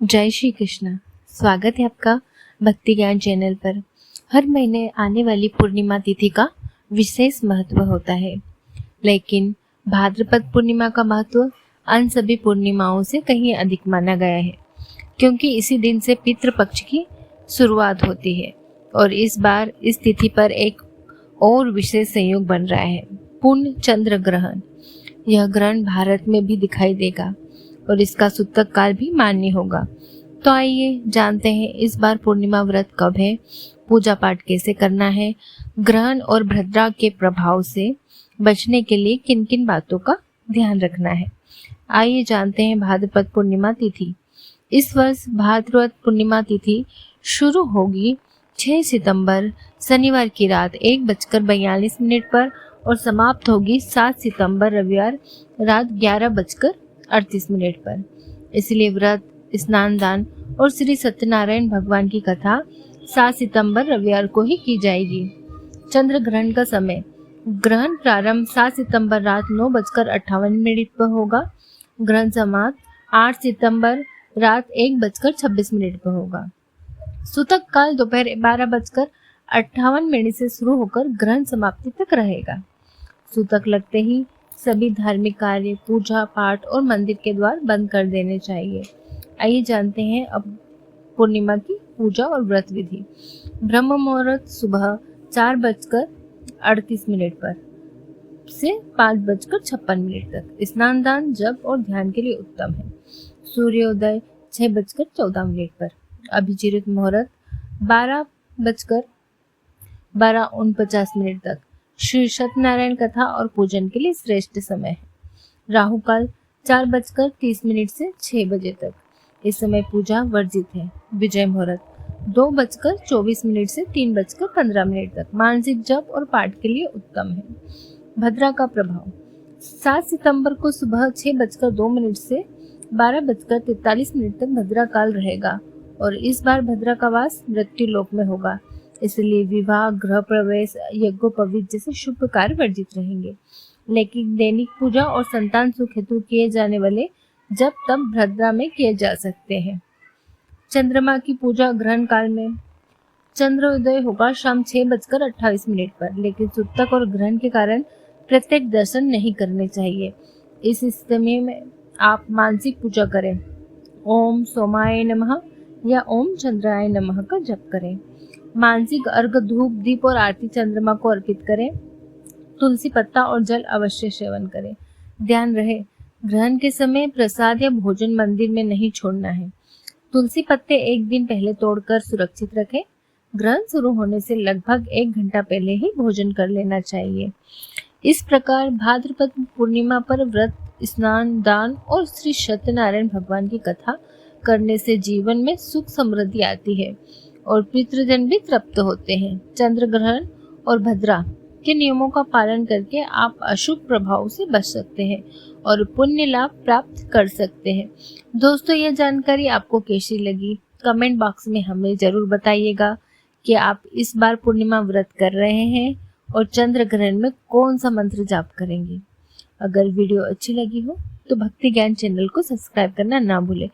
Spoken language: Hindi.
जय श्री कृष्ण। स्वागत है आपका भक्ति ज्ञान चैनल पर। हर महीने आने वाली पूर्णिमा तिथि का विशेष महत्व होता है, लेकिन भाद्रपद पूर्णिमा का महत्व अन्य सभी पूर्णिमाओं से कहीं अधिक माना गया है, क्योंकि इसी दिन से पितृपक्ष की शुरुआत होती है। और इस बार इस तिथि पर एक और विशेष संयोग बन रहा है, पूर्ण चंद्र ग्रहण। यह ग्रहण भारत में भी दिखाई देगा और इसका सूतक काल भी मान्य होगा। तो आइए जानते हैं इस बार पूर्णिमा व्रत कब है, पूजा पाठ कैसे करना है, ग्रहण और भद्रा के प्रभाव से बचने के लिए किन किन बातों का ध्यान रखना है। आइए जानते हैं भाद्रपद पूर्णिमा तिथि। इस वर्ष भाद्रपद पूर्णिमा तिथि शुरू होगी 6 सितंबर शनिवार की रात 1:42 पर और समाप्त होगी 7 सितंबर रविवार रात 11:38 पर। इसलिए व्रत, स्नान दान और श्री सत्यनारायण भगवान की कथा 7 सितंबर रविवार को ही की जाएगी। चंद्र ग्रहण का समय, ग्रहण प्रारंभ 7 सितंबर रात 9:58 पर होगा। ग्रहण समाप्त 8 सितंबर रात 1:26 पर होगा। सूतक काल दोपहर 12:58 से शुरू होकर ग्रहण समाप्ति तक रहेगा। सूतक लगते ही सभी धार्मिक कार्य, पूजा पाठ और मंदिर के द्वार बंद कर देने चाहिए। आइए जानते हैं अब पूर्णिमा की पूजा और व्रत विधि। ब्रह्म मुहूर्त सुबह 4:38 पर से 5:56 तक। स्नान दान, जप और ध्यान के लिए उत्तम है। सूर्योदय 6:14 पर। अभिजीत मुहूर्त 12:49 तक। श्री सत्यनारायण कथा और पूजन के लिए श्रेष्ठ समय है। राहु काल 4:30 से 6 बजे तक। इस समय पूजा वर्जित है। विजय मुहूर्त 2:24 से 3:15 तक। मानसिक जप और पाठ के लिए उत्तम है। भद्रा का प्रभाव 7 सितंबर को सुबह 6:02 से 12:43 तक भद्रा काल रहेगा और इस बार भद्रा का वास मृत्यु लोक में होगा। इसलिए विवाह, गृह प्रवेश, यज्ञोपवीत जैसे शुभ कार्य वर्जित रहेंगे। लेकिन दैनिक पूजा और संतान सुख हेतु किए जाने वाले जब तब भद्रा में किए जा सकते हैं। चंद्रमा की पूजा ग्रहण काल में चंद्रोदय होगा शाम 6:28 पर, लेकिन सूतक और ग्रहण के कारण प्रत्येक दर्शन नहीं करने चाहिए। इस समय में आप मानसिक पूजा करें। ओम सोमाय नमः या ओम चंद्राय नमः का जप करें। मानसिक अर्घ, धूप, दीप और आरती चंद्रमा को अर्पित करें। तुलसी पत्ता और जल अवश्य सेवन करें। ध्यान रहे, ग्रहण के समय प्रसाद या भोजन मंदिर में नहीं छोड़ना है। तुलसी पत्ते एक दिन पहले तोड़कर सुरक्षित रखें। ग्रहण शुरू होने से लगभग 1 घंटा पहले ही भोजन कर लेना चाहिए। इस प्रकार भाद्रपद पूर्णिमा पर व्रत, स्नान दान और श्री सत्यनारायण भगवान की कथा करने से जीवन में सुख समृद्धि आती है और पितृजन भी तृप्त होते हैं। चंद्र ग्रहण और भद्रा के नियमों का पालन करके आप अशुभ प्रभाव से बच सकते हैं और पुण्य लाभ प्राप्त कर सकते हैं। दोस्तों, यह जानकारी आपको कैसी लगी? कमेंट बॉक्स में हमें जरूर बताइएगा कि आप इस बार पूर्णिमा व्रत कर रहे हैं और चंद्र ग्रहण में कौन सा मंत्र जाप करेंगे। अगर वीडियो अच्छी लगी हो तो भक्ति ज्ञान चैनल को सब्सक्राइब करना ना भूलें।